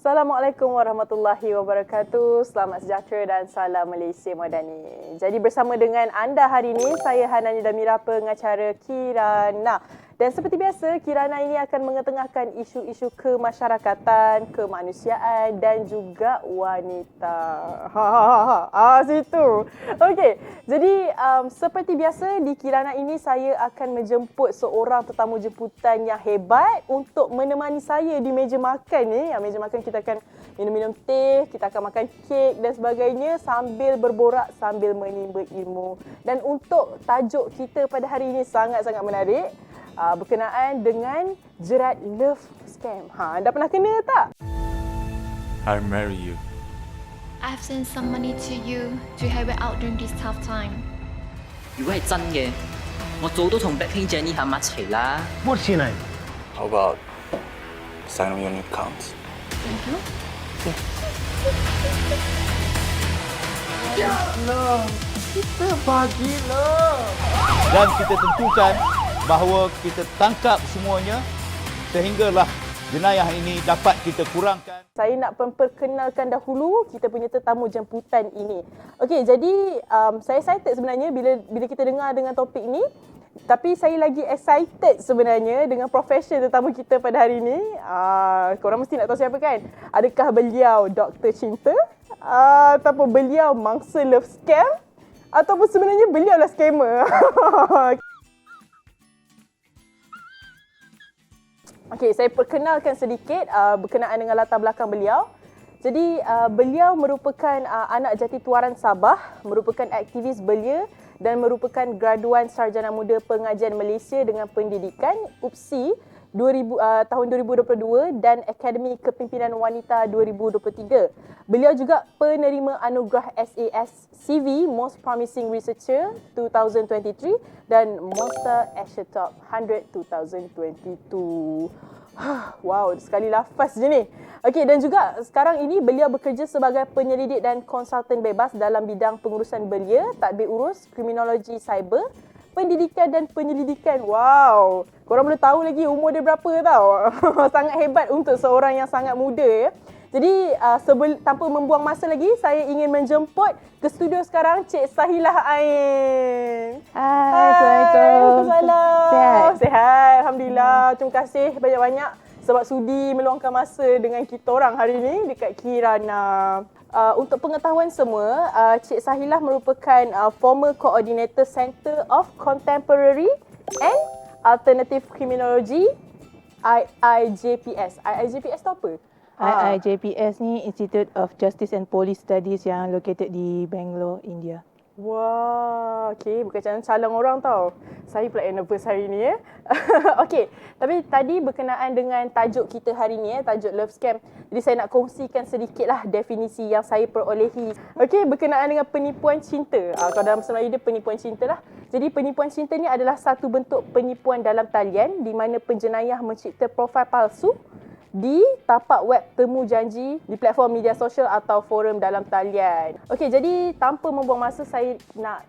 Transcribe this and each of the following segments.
Assalamualaikum warahmatullahi wabarakatuh. Selamat sejahtera dan salam Malaysia Madani. Jadi bersama dengan anda hari ini, saya Hanani Damira, pengacara Kirana. Dan seperti biasa, Kirana ini akan mengetengahkan isu-isu kemasyarakatan, kemanusiaan dan juga wanita. Situ. Okey. Jadi seperti biasa di Kirana ini saya akan menjemput seorang tetamu jemputan yang hebat untuk menemani saya di meja makan ni. Meja makan kita akan minum-minum teh, kita akan makan kek dan sebagainya sambil berborak, sambil menimba ilmu. Dan untuk tajuk kita pada hari ini sangat-sangat menarik. Berkenaan dengan jerat love scam. Anda pernah kena tak? I'll marry you. I've sent some money to you to help you out during this tough time. 如果係真嘅，我早都同 Blackpink Jennie 喺埋一齊啦。What's your name? How about sign on your new account? Thank you. Kita bagilah. Dan kita tentukan bahawa kita tangkap semuanya sehinggalah jenayah ini dapat kita kurangkan. Saya nak memperkenalkan dahulu kita punya tetamu jemputan ini. Okey, jadi saya excited sebenarnya bila kita dengar dengan topik ini. Tapi saya lagi excited sebenarnya dengan profession tetamu kita pada hari ini. Korang mesti nak tahu siapa kan? Adakah beliau Doktor Cinta? Ataupun beliau mangsa love scam? Ataupun sebenarnya beliau lah scammer? Okey, saya perkenalkan sedikit berkenaan dengan latar belakang beliau. Jadi, beliau merupakan anak jati tuaran Sabah, merupakan aktivis belia dan merupakan graduan Sarjana Muda Pengajian Malaysia dengan pendidikan UPSI tahun 2022 dan Akademi Kepimpinan Wanita 2023. Beliau juga penerima anugerah SAS CV Most Promising Researcher 2023 dan Monster Asia Top 100 2022. Wow, sekali lafaz je ni. Okey, dan juga sekarang ini beliau bekerja sebagai penyelidik dan konsultan bebas dalam bidang pengurusan belia, tadbir urus, kriminologi cyber, pendidikan dan penyelidikan. Wow, korang boleh tahu lagi umur dia berapa tau. Sangat hebat untuk seorang yang sangat muda ya. Jadi tanpa membuang masa lagi, saya ingin menjemput ke studio sekarang Cik Sahilah Ain. Hai, Assalamualaikum. Salam. Sihat, Alhamdulillah. Terima kasih banyak-banyak sebab sudi meluangkan masa dengan kita orang hari ini dekat Kirana. Untuk pengetahuan semua, Cik Sahilah merupakan former coordinator Center of Contemporary and Alternative Criminology IIJPS. IIJPS tu apa? IIJPS ni Institute of Justice and Police Studies yang located di Bangalore, India. Wah, okey, bukan calon orang tau. Saya pula yang nervous hari ni ya. Okey, tapi tadi berkenaan dengan tajuk kita hari ni tajuk love scam. Jadi saya nak kongsikan sedikitlah definisi yang saya perolehi. Okey, berkenaan dengan penipuan cinta. Kalau dalam bahasa Melayu dia penipuan cinta lah. Jadi penipuan cinta ni adalah satu bentuk penipuan dalam talian di mana penjenayah mencipta profil palsu di tapak web temu janji di platform media sosial atau forum dalam talian. Okey, jadi tanpa membuang masa saya nak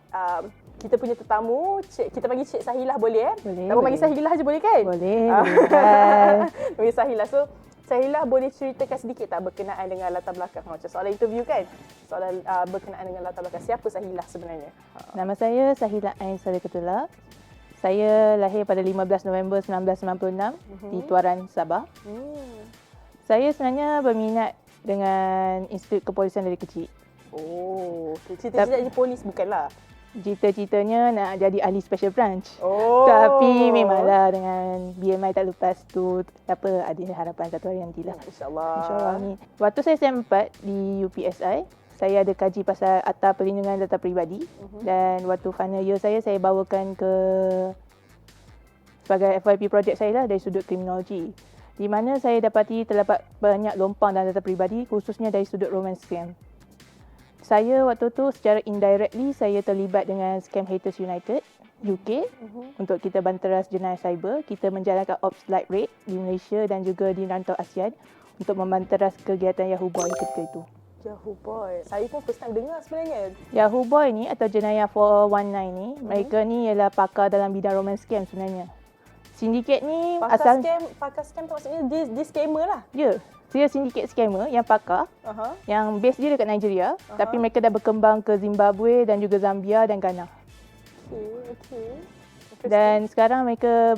kita punya tetamu, kita panggil Cik Sahilah boleh Boleh. Tak panggil Sahilah je boleh kan? Boleh. Panggil Sahilah. So, Sahilah boleh ceritakan sedikit tak berkenaan dengan latar belakang macam soalan interview kan? Soalan berkenaan dengan latar belakang. Siapa Sahilah sebenarnya? Nama saya Sahilah Ain Salikatullah. Saya lahir pada 15 November 1996 di Tuaran, Sabah. Saya sebenarnya berminat dengan Institut Kepolisian dari kecil. Oh, cita-cita jadi polis bukanlah? Cita-citanya nak jadi ahli special branch. Oh. Tapi memanglah dengan BMI tak lepas tu ada harapan satu hari nantilah. InsyaAllah. InsyaAllah ni. Waktu saya SEM4 di UPSI, saya ada kaji pasal Akta Perlindungan Data Peribadi dan waktu final year saya bawakan ke sebagai FYP projek saya lah dari sudut kriminologi. Di mana saya dapati terdapat banyak lompang dalam data peribadi khususnya dari sudut romance scam. Saya waktu tu secara indirectly saya terlibat dengan Scam Haters United UK untuk kita banteras jenayah cyber. Kita menjalankan Ops Light Raid di Malaysia dan juga di rantau ASEAN untuk membanteras kegiatan Yahoo Boy ketika itu. Yahoo Boy. Saya pun first time dengar sebenarnya. Yahoo Boy ni atau jenayah 419 ni, mereka ni ialah pakar dalam bidang romance scam sebenarnya. Sindiket ni Pakar scam tu maksudnya dia scammer lah. Ya, dia sindiket scammer yang pakar, yang base dia dekat Nigeria, tapi mereka dah berkembang ke Zimbabwe dan juga Zambia dan Ghana. Okay. Dan sekarang mereka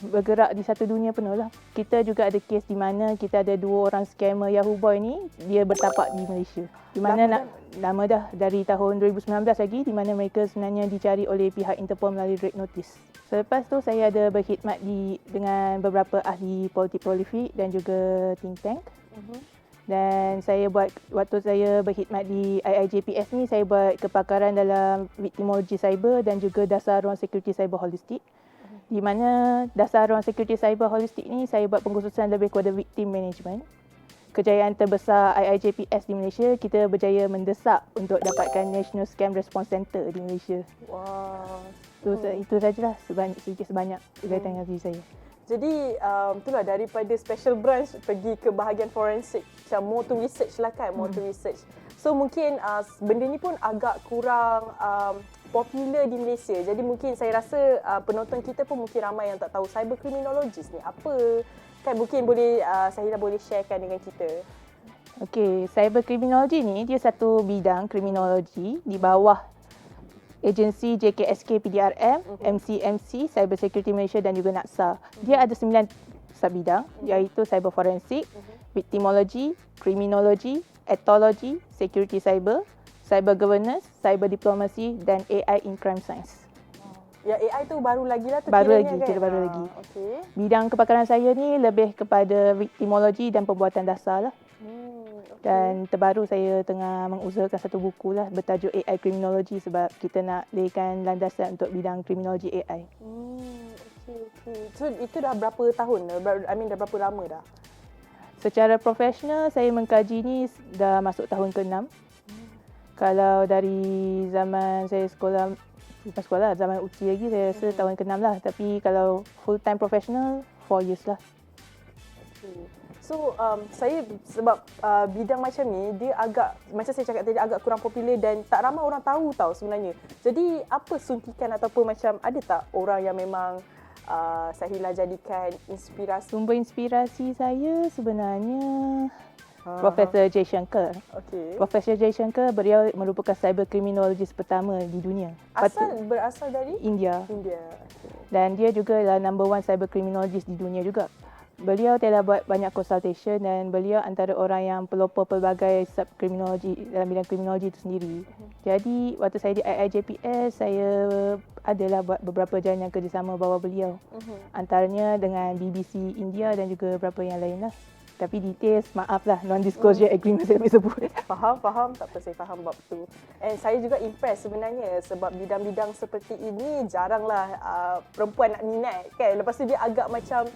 bergerak di satu dunia penuh lah. Kita juga ada kes di mana kita ada 2 orang scammer Yahoo Boy ni, dia bertapak di Malaysia. Di mana lama dah dari tahun 2019 lagi, di mana mereka sebenarnya dicari oleh pihak Interpol melalui red notice. Selepas tu saya ada berkhidmat dengan beberapa ahli politik prolific dan juga think tank. Dan waktu saya berkhidmat di IIJPS ni, saya buat kepakaran dalam victimology cyber dan juga dasar ruang security cyber holistik. Di mana dasar ruang security cyber holistik ni saya buat pengkhususan lebih kepada victim management. Kejayaan terbesar IIJPS di Malaysia, kita berjaya mendesak untuk dapatkan National Scam Response Center di Malaysia. Wow. Itu sajalah sedikit sebanyak berkaitan dengan diri saya. Jadi itulah daripada special branch pergi ke bahagian forensik, macam more to research lah kan, more to research. So mungkin benda ni pun agak kurang popular di Malaysia. Jadi mungkin saya rasa penonton kita pun mungkin ramai yang tak tahu cyber criminologist ni apa. Kan mungkin boleh Sahila boleh sharekan dengan kita. Okey, cyber criminology ni dia satu bidang kriminologi di bawah agensi JKSK PDRM, MCMC, Cyber Security Malaysia dan juga NACSA. Dia ada 9 subbidang iaitu cyber forensik, victimology, criminology, ethology, security cyber, cyber governance, cyber diplomacy dan AI in crime science. Ya, AI tu baru lagi lah tu Baru kiranya lagi, kan? kira baru lagi. Okey. Bidang kepakaran saya ni lebih kepada victimology dan perbuatan dasar lah. Dan terbaru saya tengah mengusahakan satu buku lah bertajuk AI Criminology sebab kita nak laykan landasan untuk bidang kriminologi AI. Okey. So itu dah berapa tahun? Dah berapa lama dah? Secara profesional saya mengkaji ni dah masuk tahun ke-6. Kalau dari zaman saya bukan sekolah, zaman uji lagi saya rasa tahun ke-6 lah. Tapi kalau full time professional 4 years lah. So saya sebab bidang macam ni dia agak, macam saya cakap tadi, agak kurang popular dan tak ramai orang tahu tau sebenarnya. Jadi apa suntikan ataupun macam ada tak orang yang memang Sahila jadikan inspirasi? Sumber inspirasi saya sebenarnya Profesor Jay Shankar. Okey. Profesor Jay Shankar, beliau merupakan cyber criminologist pertama di dunia. Berasal dari India. Okay. Dan dia juga adalah number 1 cyber criminologist di dunia juga. Beliau telah buat banyak consultation dan beliau antara orang yang pelopor pelbagai sub-kriminologi dalam bidang kriminologi itu sendiri. Jadi, waktu saya di IIJPS, saya adalah buat beberapa jaringan kerjasama bawah beliau. Antaranya dengan BBC India dan juga beberapa yang lain lah. Tapi details, maaf lah, non-disclosure agreement saya boleh sebut. Faham. Tak apa, saya faham bab tu. And saya juga impress sebenarnya sebab bidang-bidang seperti ini jaranglah perempuan nak minat kan. Lepas tu dia agak macam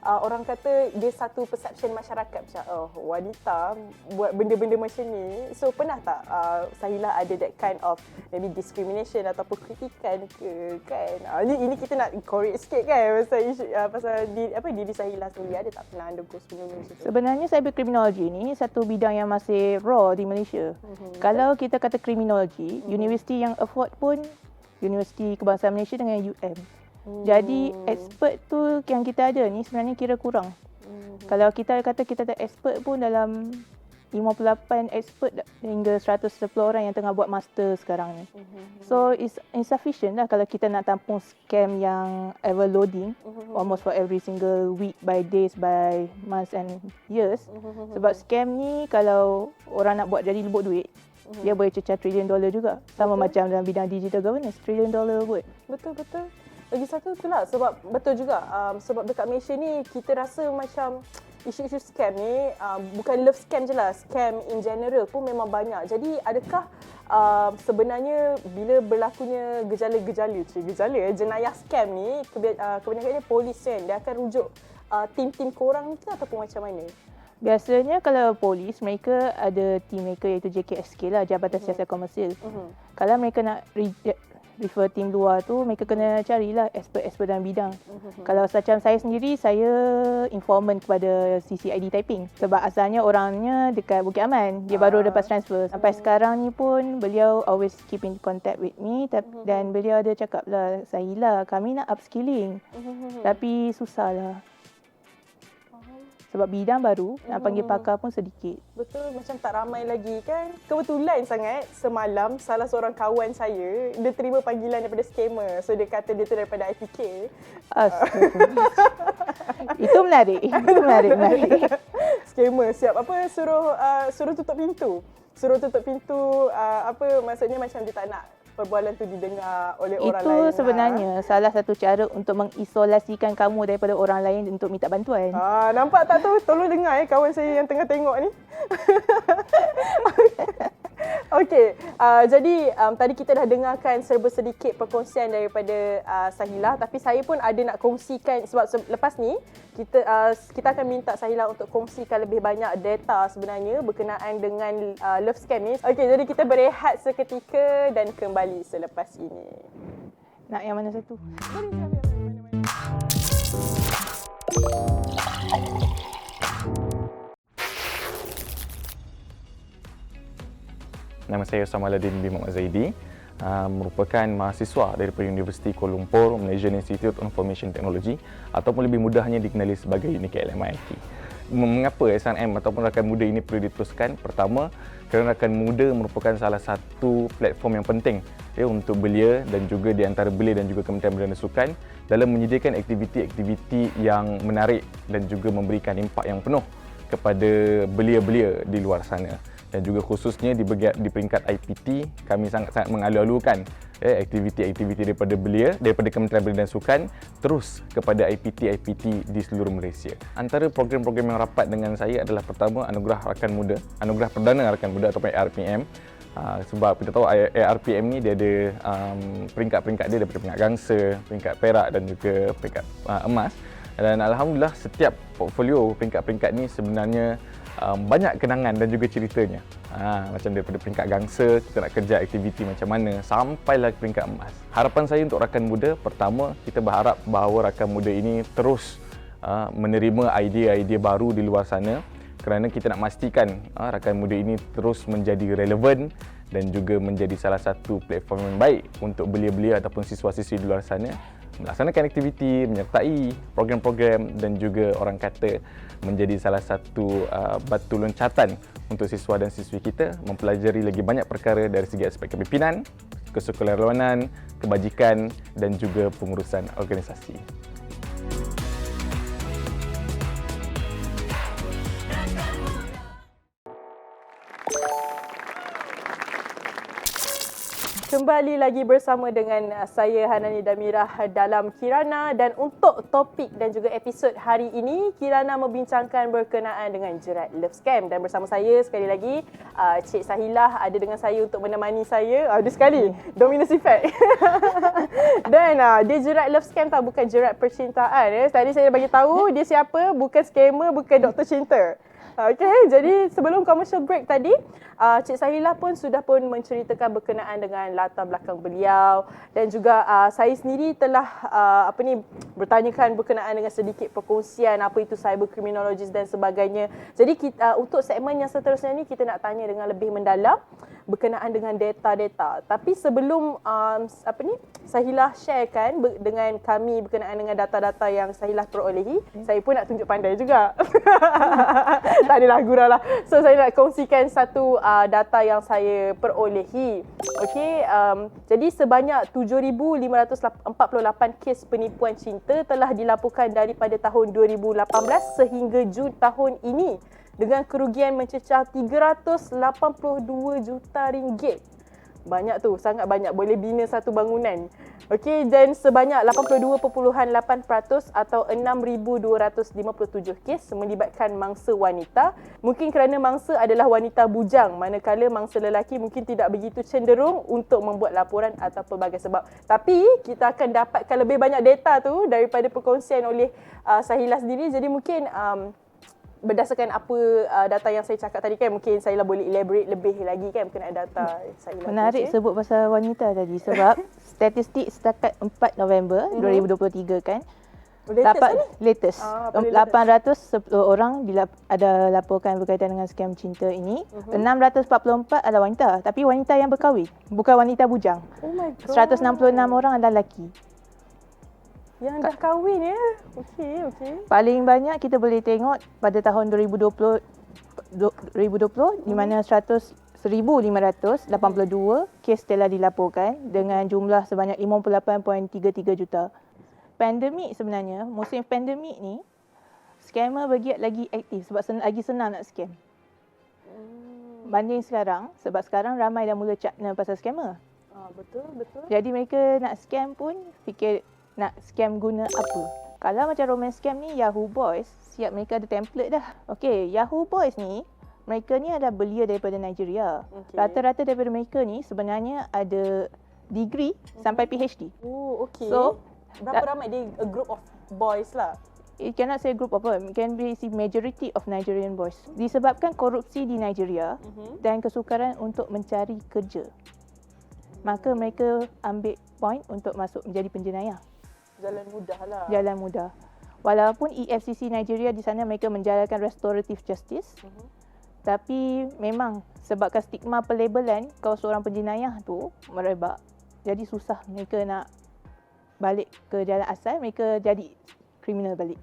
orang kata dia satu perception masyarakat macam wanita buat benda-benda macam ni. So pernah tak Sahila ada that kind of maybe discrimination ataupun kritikan ke kan? Ini kita nak korek sikit kan pasal diri Sahila sendiri, ada tak pernah undergo sebelum ni? Sebenarnya cyber criminology ni satu bidang yang masih raw di Malaysia. Kalau kita kata criminology, universiti yang afford pun Universiti Kebangsaan Malaysia dengan UM. Jadi expert tu yang kita ada ni sebenarnya kira kurang. Kalau kita kata kita ada expert pun dalam 58 expert hingga 110 orang yang tengah buat master sekarang ni. So it's insufficient lah kalau kita nak tampung scam yang ever loading almost for every single week, by days, by months and years. Sebab scam ni kalau orang nak buat jadi lubuk duit, dia boleh cecah $1 trillion juga. Sama macam dalam bidang digital governance, $1 trillion buat. Betul. Lagi satu itulah sebab betul juga sebab dekat Malaysia ni kita rasa macam isu-isu scam ni bukan love scam je lah, scam in general pun memang banyak. Jadi adakah sebenarnya bila berlakunya gejala jenayah scam ni kebanyakannya polis kan dia akan rujuk tim-tim korang ni ke ataupun macam mana? Biasanya kalau polis, mereka ada tim mereka iaitu JKSK lah, Jabatan Siasat Komersil. Kalau mereka nak refer tim luar tu, mereka kena carilah expert-expert dalam bidang. Kalau macam saya sendiri, saya informant kepada CCID Typing. Sebab asalnya orangnya dekat Bukit Aman. Dia baru lepas transfer. Sampai sekarang ni pun beliau always keep in contact with me. Dan beliau ada cakap lah, Sahila, kami nak upskilling. Tapi susah lah. Sebab bidang baru, nak panggil pakar pun sedikit. Betul, macam tak ramai lagi kan. Kebetulan sangat, semalam salah seorang kawan saya, dia terima panggilan daripada scammer. So dia kata dia tu daripada IPK. Astagfirullah. Itu menarik. Itu menarik. Scammer siap apa, suruh tutup pintu. Suruh tutup pintu, maksudnya macam dia tak nak perbualan tu didengar oleh orang lain. Itu sebenarnya salah satu cara untuk mengisolasikan kamu daripada orang lain untuk minta bantuan. Nampak tak tu? Tolong dengar kawan saya yang tengah tengok ni. Okey, jadi tadi kita dah dengarkan serba sedikit perkongsian daripada Sahila, tapi saya pun ada nak kongsikan sebab lepas ni kita akan minta Sahila untuk kongsikan lebih banyak data sebenarnya berkenaan dengan love scam ni. Okey, jadi kita berehat seketika dan kembali selepas ini. Nak yang mana satu? Nama saya Samaluddin bin Muhammad Zaidi, merupakan mahasiswa daripada Universiti Kuala Lumpur Malaysian Institute of Information Technology ataupun lebih mudahnya dikenali sebagai UniKLM MIT. Mengapa SNM ataupun Rakan Muda ini perlu diteruskan? Pertama, kerana Rakan Muda merupakan salah satu platform yang penting untuk belia dan juga di antara belia dan juga Kementerian Belia dan Sukan dalam menyediakan aktiviti-aktiviti yang menarik dan juga memberikan impak yang penuh kepada belia-belia di luar sana. Dan juga khususnya di peringkat IPT, kami sangat-sangat mengalu-alukan aktiviti-aktiviti daripada Kementerian Belia dan Sukan terus kepada IPT di seluruh Malaysia. Antara program-program yang rapat dengan saya adalah pertama Anugerah Rakan Muda, Anugerah Perdana Rakan Muda ataupun ARPM. Sebab kita tahu ARPM ni dia ada peringkat-peringkat dia daripada peringkat gangsa, peringkat perak dan juga peringkat emas. Dan alhamdulillah setiap portfolio peringkat-peringkat ni sebenarnya banyak kenangan dan juga ceritanya. Macam daripada peringkat gangsa, kita nak kerja aktiviti macam mana sampailah ke peringkat emas. Harapan saya untuk Rakan Muda, pertama kita berharap bahawa Rakan Muda ini terus menerima idea-idea baru di luar sana kerana kita nak pastikan Rakan Muda ini terus menjadi relevan dan juga menjadi salah satu platform yang baik untuk belia-belia ataupun siswa-siswi di luar sana melaksanakan aktiviti, menyertai program-program dan juga orang kata menjadi salah satu batu loncatan untuk siswa dan siswi kita mempelajari lagi banyak perkara dari segi aspek kepimpinan, kesukarelawanan, kebajikan dan juga pengurusan organisasi. Kembali lagi bersama dengan saya Hanani Damirah dalam Kirana, dan untuk topik dan juga episod hari ini Kirana membincangkan berkenaan dengan jerat love scam, dan bersama saya sekali lagi Cik Sahilah ada dengan saya untuk menemani saya. Ada sekali dominus effect. Dan dia jerat love scam tau, bukan jerat percintaan. Tadi saya bagi tahu dia siapa, bukan scammer, bukan doktor cinta. Okey, jadi sebelum commercial break tadi, Cik Sahilah pun sudah menceritakan berkenaan dengan latar belakang beliau, dan juga saya sendiri telah bertanyakan berkenaan dengan sedikit perkongsian apa itu cyber criminologist dan sebagainya. Jadi untuk segmen yang seterusnya ni kita nak tanya dengan lebih mendalam berkenaan dengan data-data. Tapi sebelum Sahilah sharekan dengan kami berkenaan dengan data-data yang Sahilah perolehi, saya pun nak tunjuk pandai juga. Tak adalah gurau lah. So saya nak kongsikan satu data yang saya perolehi. Okey, jadi sebanyak 7,548 kes penipuan cinta telah dilaporkan daripada tahun 2018 sehingga Jun tahun ini dengan kerugian mencecah 382 juta ringgit. Banyak tu, sangat banyak. Boleh bina satu bangunan. Okey, dan sebanyak 82.8% atau 6,257 kes melibatkan mangsa wanita. Mungkin kerana mangsa adalah wanita bujang, manakala mangsa lelaki mungkin tidak begitu cenderung untuk membuat laporan atau pelbagai sebab. Tapi kita akan dapatkan lebih banyak data tu daripada perkongsian oleh Sahilah sendiri. Jadi mungkin berdasarkan apa data yang saya cakap tadi kan, mungkin saya lah boleh elaborate lebih lagi kan berkenaan data saya lah. Menarik sebut pasal wanita tadi sebab statistik setakat 4 November 2023 kan. Latest. Paling 810 orang ada laporkan berkaitan dengan skam cinta ini. 644 adalah wanita, tapi wanita yang berkahwin, bukan wanita bujang. Oh my god. 166 orang adalah lelaki. Yang dah kahwin ya. Okey. Paling banyak kita boleh tengok pada tahun 2020 di mana 1,582 kes telah dilaporkan dengan jumlah sebanyak 58.33 juta. Pandemik sebenarnya, musim pandemik ni, scammer bergiat lagi aktif sebab lagi senang nak scam. Banding sekarang, sebab sekarang ramai dah mula cakna pasal scammer. Betul. Jadi mereka nak scam pun fikir nak scam guna apa. Kalau macam romance scam ni, Yahoo Boys, siap mereka ada template dah. Okey, Yahoo Boys ni, mereka ni adalah belia daripada Nigeria. Rata-rata daripada mereka ni sebenarnya ada degree sampai PhD. Oh, okey. So, berapa ramai dia? A group of boys lah. It cannot say group of them. It can be majority of Nigerian boys. Disebabkan korupsi di Nigeria dan kesukaran untuk mencari kerja, maka mereka ambil point untuk masuk menjadi penjenayah. Jalan mudah lah. Jalan mudah. Walaupun EFCC Nigeria di sana mereka menjalankan restorative justice, tapi memang sebabkan stigma pelabelan kau seorang penjenayah tu merebak, jadi susah mereka nak balik ke jalan asal, mereka jadi kriminal balik.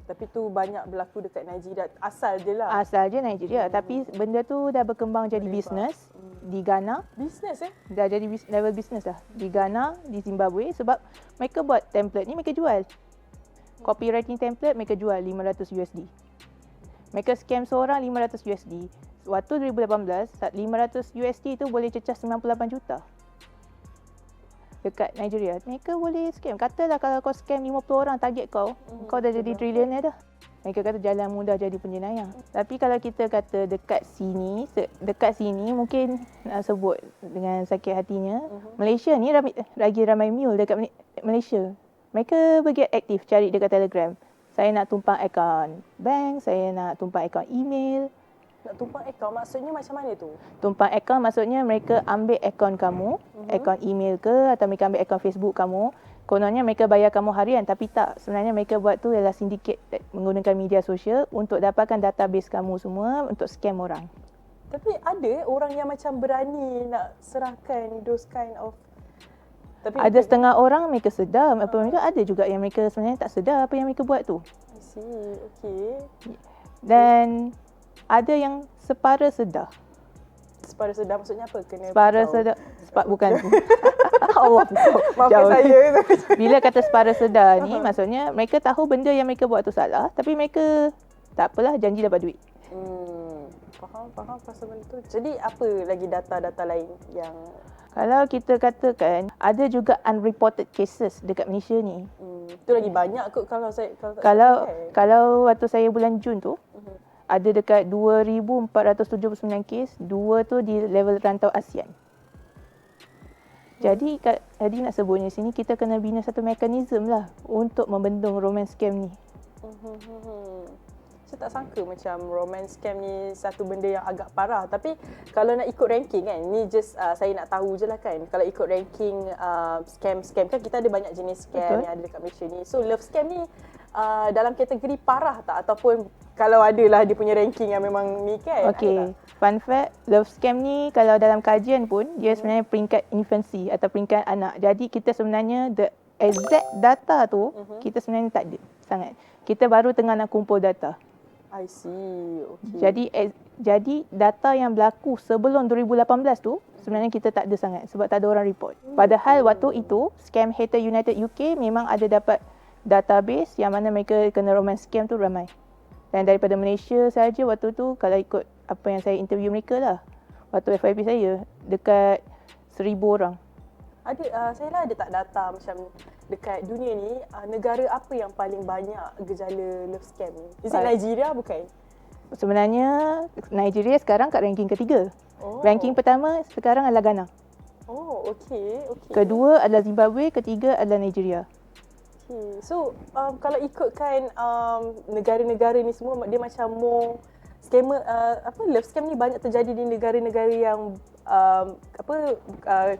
Tapi tu banyak berlaku dekat Nigeria. Asal je lah. Asal je Nigeria, tapi benda tu dah berkembang jadi bisnes di Ghana. Bisnes Dah jadi level bisnes dah. Di Ghana, di Zimbabwe sebab mereka buat template ni mereka jual. Copywriting template mereka jual $500 USD. Mereka scam seorang $500 USD. Waktu 2018, $500 USD tu boleh cecah 98 juta. Dekat Nigeria, mereka boleh scam. Katalah kalau kau scam 50 orang target kau, kau dah jadi triliuner dah. Mereka kata jalan mudah jadi penjenayah. Tapi kalau kita kata dekat sini mungkin nak sebut dengan sakit hatinya, Malaysia ni lagi ramai mule dekat Malaysia. Mereka bergiat aktif cari dekat Telegram. Saya nak tumpang akaun bank, saya nak tumpang akaun email. Nak tumpang akaun maksudnya macam mana tu? Tumpang akaun maksudnya mereka ambil akaun kamu, akaun email ke atau mereka ambil akaun Facebook kamu. Kononnya mereka bayar kamu harian tapi tak. Sebenarnya mereka buat tu ialah sindiket menggunakan media sosial untuk dapatkan database kamu semua untuk scam orang. Tapi ada orang yang macam berani nak serahkan those kind of... Tapi ada setengah orang mereka sedar, apa mereka ada juga yang mereka sebenarnya tak sedar apa yang mereka buat tu. I see, okey. Dan ada yang separa sedar. Separa sedar maksudnya apa? Kena separa sedar, bukan tu. Allah, maafkan saya. Bila kata separa sedar ni, maksudnya mereka tahu benda yang mereka buat tu salah, tapi mereka tak apalah, janji dapat duit. Faham pasal benda tu. Jadi apa lagi data-data lain yang... Kalau kita katakan, ada juga unreported cases dekat Malaysia ni. Itu lagi banyak kot kalau saya... Kalau waktu saya bulan Jun tu, ada dekat 2,479 kes, 2 tu di level rantau ASEAN. Jadi nak sebutnya sini, kita kena bina satu mekanisme lah untuk membendung romance scam ni. Saya tak sangka macam romance scam ni satu benda yang agak parah. Tapi kalau nak ikut ranking kan, ni just saya nak tahu je lah kan. Kalau ikut ranking scam kan, kita ada banyak jenis scam yang ada dekat Malaysia ni. So love scam ni dalam kategori parah tak? Ataupun kalau adalah dia punya ranking yang memang ni kan? Okay, fun fact, love scam ni kalau dalam kajian pun, dia sebenarnya peringkat infancy atau peringkat anak. Jadi kita sebenarnya the exact data tu, kita sebenarnya tak ada sangat. Kita baru tengah nak kumpul data. I see. Okay. Jadi data yang berlaku sebelum 2018 tu sebenarnya kita tak ada sangat sebab tak ada orang report. Padahal waktu itu Scam Hater United UK memang ada dapat database yang mana mereka kena romance scam tu ramai. Dan daripada Malaysia saja waktu tu, kalau ikut apa yang saya interview mereka lah, waktu FYP saya dekat 1,000 orang. Saya lah ada tak data macam dekat dunia ni, negara apa yang paling banyak gejala love scam ni? Is it Nigeria bukan? Sebenarnya Nigeria sekarang kat ranking ketiga. Ranking pertama sekarang adalah Ghana. Oh, okey. Kedua adalah Zimbabwe, ketiga adalah Nigeria. Okay. So kalau ikutkan negara-negara ni semua dia macam more scammer love scam ni banyak terjadi di negara-negara yang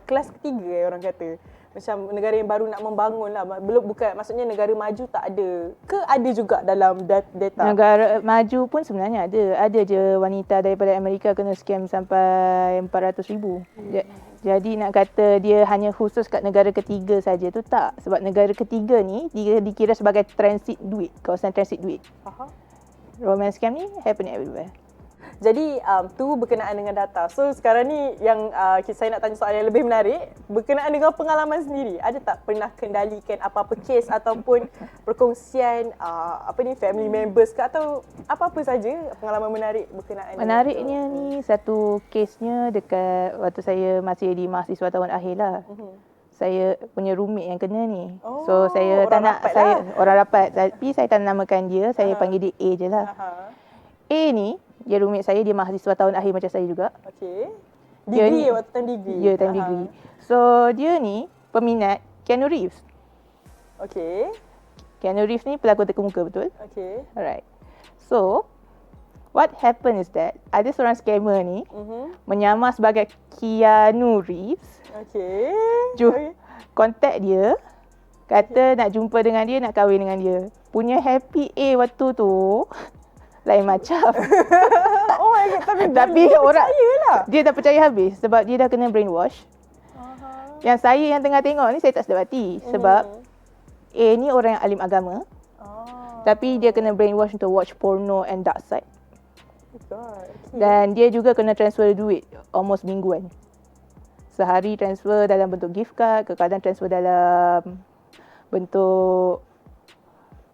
kelas ketiga orang kata. Macam negara yang baru nak membangun lah. Bukan maksudnya negara maju tak ada. Ke ada juga dalam data? Negara maju pun sebenarnya ada. Ada je wanita daripada Amerika kena scam sampai 400,000. Jadi nak kata dia hanya khusus kat negara ketiga saja tu tak. Sebab negara ketiga ni dia dikira sebagai transit duit, kawasan transit duit. Faham. Romance scam ni happen everywhere. Jadi tu berkenaan dengan data. So sekarang ni yang saya nak tanya soalan yang lebih menarik, berkenaan dengan pengalaman sendiri. Ada tak pernah kendalikan apa-apa kes ataupun perkongsian family members ke atau apa-apa saja pengalaman menarik berkenaan Menariknya ni satu kesnya dekat waktu saya masih di mahasiswa tahun akhir lah. Saya punya roommate yang kena ni. So saya tak nak orang rapat tapi saya tak namakan dia, saya panggil dia A je lah. A ni dia roommate saya, dia mahasiswa tahun akhir macam saya juga. Okey. Degree waktu time degree. Ya, time degree. So dia ni peminat Keanu Reeves. Okey. Keanu Reeves ni pelakon terkemuka betul? Okey. Alright. So what happened is that ada seorang scammer ni menyamar sebagai Keanu Reeves. Okey. Kontak dia, kata nak jumpa dengan dia, nak kahwin dengan dia. Punya happy A waktu tu lain macam. Oh my god, tapi orang percayalah. Dia dah percaya habis sebab dia dah kena brainwash. Yang saya yang tengah tengok ni saya tak sedap hati sebab A ni orang yang alim agama. Tapi dia kena brainwash untuk watch porno and dark side. Dan dia juga kena transfer duit almost mingguan. Sehari transfer dalam bentuk gift card, kadang transfer dalam bentuk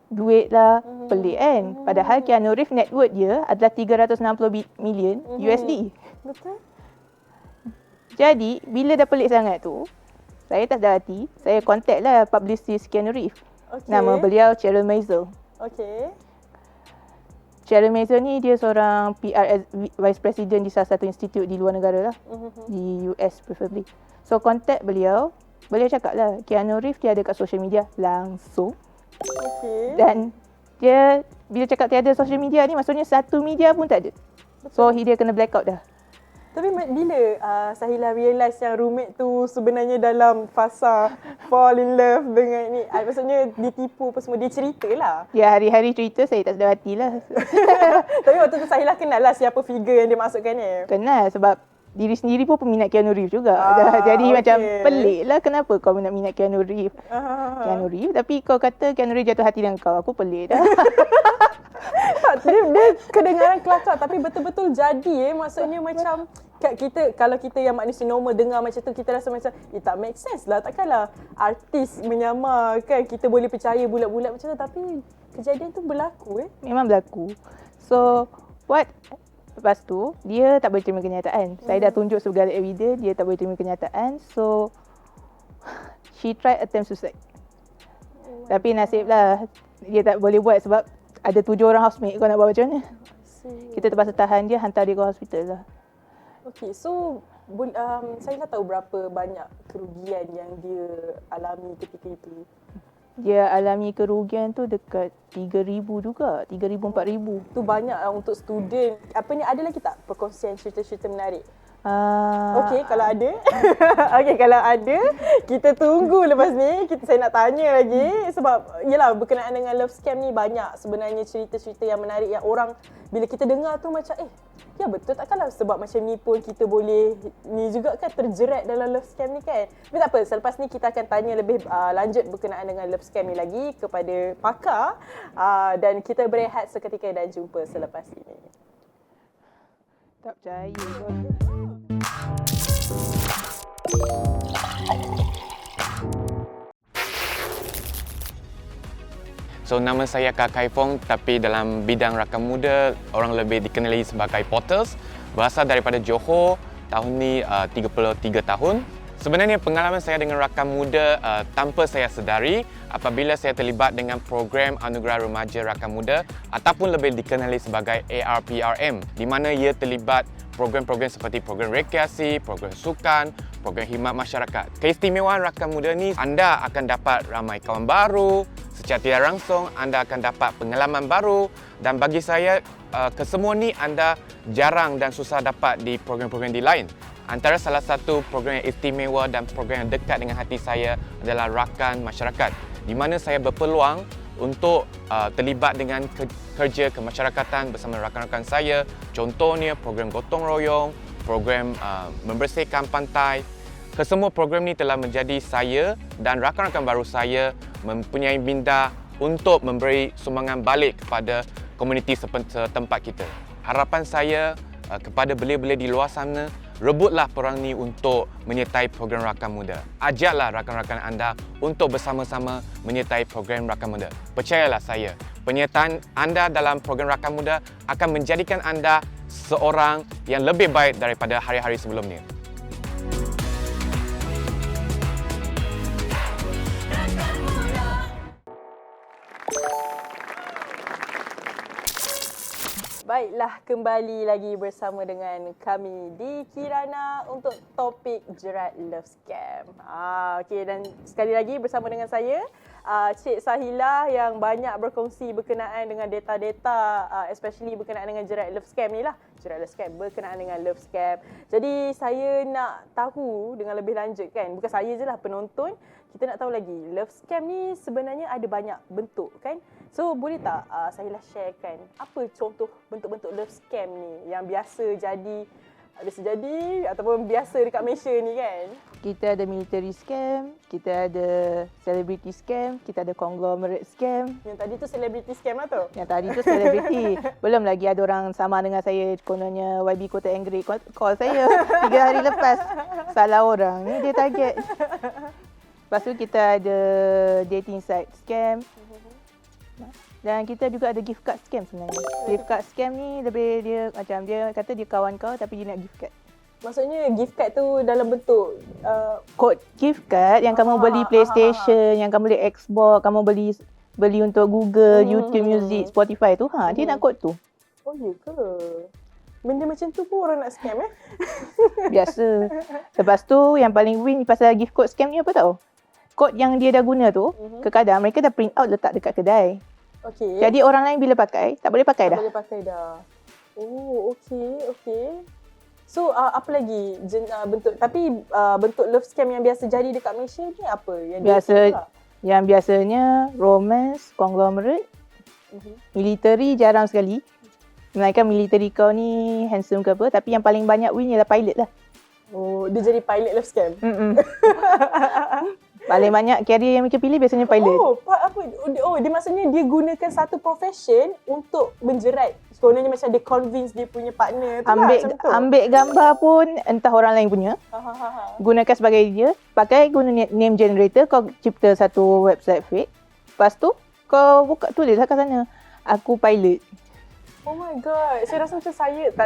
duit lah. Pelik kan? Padahal Keanu Reeves net worth dia adalah 360 million USD. Betul. Jadi bila dah pelik sangat tu, saya tak sedar hati, saya contact lah publicist Keanu Reeves. Nama beliau Cheryl Maisel. Cheryl Maisel ni dia seorang PR Vice President di salah satu institut di luar negara lah. Di US preferably. So contact beliau cakap lah Keanu Reeves dia ada kat social media langsung. Dan dia bila cakap tiada social media ni maksudnya satu media pun tak ada. So dia kena blackout dah. Tapi bila Sahila realise yang roommate tu sebenarnya dalam fasa fall in love dengan ni, maksudnya ditipu apa semua, dia ceritalah. Ya, hari-hari cerita saya tak sedar hati lah. Tapi waktu tu Sahila kenal lah siapa figure yang dia masukkan ni. Kenal sebab diri sendiri pun peminat Keanu Reeves juga. Jadi macam pelik lah kenapa kau minat Keanu Reeves. Keanu Reeves tapi kau kata Keanu Reeves jatuh hati dengan kau. Aku pelik dah. dia kedengaran kelakar tapi betul-betul jadi maksudnya macam kalau kita yang manusia normal dengar macam tu kita rasa macam tak make sense lah, takkanlah artis menyamar kan, kita boleh percaya bulat-bulat macam tu tapi kejadian tu berlaku Memang berlaku. So lepas tu dia tak boleh terima kenyataan. Saya dah tunjuk segala evidence, dia tak boleh terima kenyataan. So she tried attempt suicide. Tapi nasiblah dia tak boleh buat sebab ada 7 orang housemate. Kau nak buat macam mana? Kita terpaksa tahan dia, hantar dia ke hospital lah. Okay, so saya tak tahu berapa banyak kerugian yang dia alami ketika itu. Dia alami kerugian tu dekat 3,000 juga, 3,000 4,000. Tu banyak lah untuk student. Ada lagi tak perkongsian cerita-cerita menarik? Okey, kalau ada. Okey, kalau ada, kita tunggu lepas ni. Saya nak tanya lagi sebab yalah berkenaan dengan love scam ni banyak sebenarnya cerita-cerita yang menarik yang orang bila kita dengar tu macam ya betul takkanlah sebab macam ni pun kita boleh ni juga kan terjerat dalam love scam ni kan. Tapi tak apa, selepas ni kita akan tanya lebih lanjut berkenaan dengan love scam ni lagi kepada pakar dan kita berehat seketika dan jumpa selepas ini. Tak percaya kau. So, nama saya Kak Kai Fong, tapi dalam bidang rakam muda, orang lebih dikenali sebagai Portals. Berasal daripada Johor, tahun ni 33 tahun. Sebenarnya pengalaman saya dengan rakam muda tanpa saya sedari apabila saya terlibat dengan program Anugerah Remaja Rakam Muda ataupun lebih dikenali sebagai ARPRM, di mana ia terlibat program-program seperti program rekreasi, program sukan, program khidmat masyarakat. Keistimewaan rakam muda ni, anda akan dapat ramai kawan baru, secara tidak langsung anda akan dapat pengalaman baru, dan bagi saya kesemua ni anda jarang dan susah dapat di program-program di lain. Antara salah satu program yang istimewa dan program yang dekat dengan hati saya adalah Rakan Masyarakat, di mana saya berpeluang untuk terlibat dengan kerja kemasyarakatan bersama rakan-rakan saya. Contohnya program gotong royong, program membersihkan pantai. Kesemua program ni telah menjadi saya dan rakan-rakan baru saya mempunyai minda untuk memberi sumbangan balik kepada komuniti setempat kita. Harapan saya kepada belia-belia di luar sana, rebutlah peluang ni untuk menyertai program Rakan Muda. Ajaklah rakan-rakan anda untuk bersama-sama menyertai program Rakan Muda. Percayalah saya, penyertaan anda dalam program Rakan Muda akan menjadikan anda seorang yang lebih baik daripada hari-hari sebelumnya. Baiklah, kembali lagi bersama dengan kami di Kirana untuk topik jerat love scam. Okey, dan sekali lagi bersama dengan saya, Cik Sahila, yang banyak berkongsi berkenaan dengan data-data, especially berkenaan dengan jerat love scam ni lah. Jerat love scam, berkenaan dengan love scam. Jadi saya nak tahu dengan lebih lanjut kan, bukan saya je lah, penonton, kita nak tahu lagi love scam ni sebenarnya ada banyak bentuk kan. So boleh tak Sahila sharekan apa contoh bentuk-bentuk love scam ni yang biasa jadi ataupun biasa dekat Malaysia ni kan? Kita ada military scam, kita ada celebrity scam, kita ada conglomerate scam. Yang tadi tu celebrity scam lah tu? Yang tadi tu celebrity. Belum lagi ada orang sama dengan saya, kononnya YB Kota Anggrek call saya 3 hari lepas. Salah orang, ni dia target. Lepas tu kita ada dating site scam. Dan kita juga ada gift card scam sebenarnya. Gift card scam ni lebih dia macam dia kata dia kawan kau tapi dia nak gift card. Maksudnya gift card tu dalam bentuk Kod gift card yang kamu beli PlayStation, yang kamu beli Xbox, kamu beli untuk Google, YouTube Music, Spotify tu, dia nak kod tu. Oh ya ke? Benda macam tu pun orang nak scam Biasa. Lepas tu yang paling win pasal gift code scam ni apa tahu? Kod yang dia dah guna tu, kadang mereka dah print out letak dekat kedai. Okey. Jadi orang lain bila pakai, tak boleh pakai dah. Tak boleh pakai dah. Oh, okey. So, apa lagi bentuk, tapi bentuk love scam yang biasa jadi dekat Malaysia ni apa? Yang biasanya romance, conglomerate, military jarang sekali. Melainkan military kau ni handsome ke apa, tapi yang paling banyak win ialah pilot lah. Oh, dia jadi pilot love scam? Paling banyak carrier yang mereka pilih biasanya pilot. Dia maksudnya dia gunakan satu profession untuk menjerat. Sebenarnya macam dia convince dia punya partner tu ambil gambar pun entah orang lain punya. Gunakan sebagai dia. Pakai guna name generator, kau cipta satu website fake. Lepas tu kau tulislah kat sana, aku pilot. Oh my god, saya rasa macam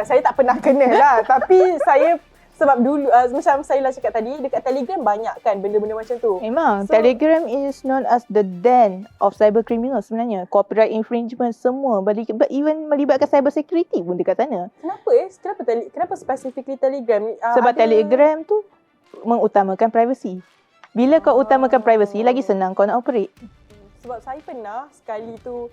saya tak pernah kena lah. Tapi saya sebab dulu macam saya lah cakap tadi, dekat Telegram banyak kan benda-benda macam tu. Memang, Telegram is known as the den of cyber criminal sebenarnya. Copyright infringement semua, even melibatkan cyber security pun dekat sana. Kenapa specifically Telegram? Sebab Telegram tu mengutamakan privacy. Bila kau utamakan privacy, lagi senang kau nak operate. Sebab saya pernah sekali tu,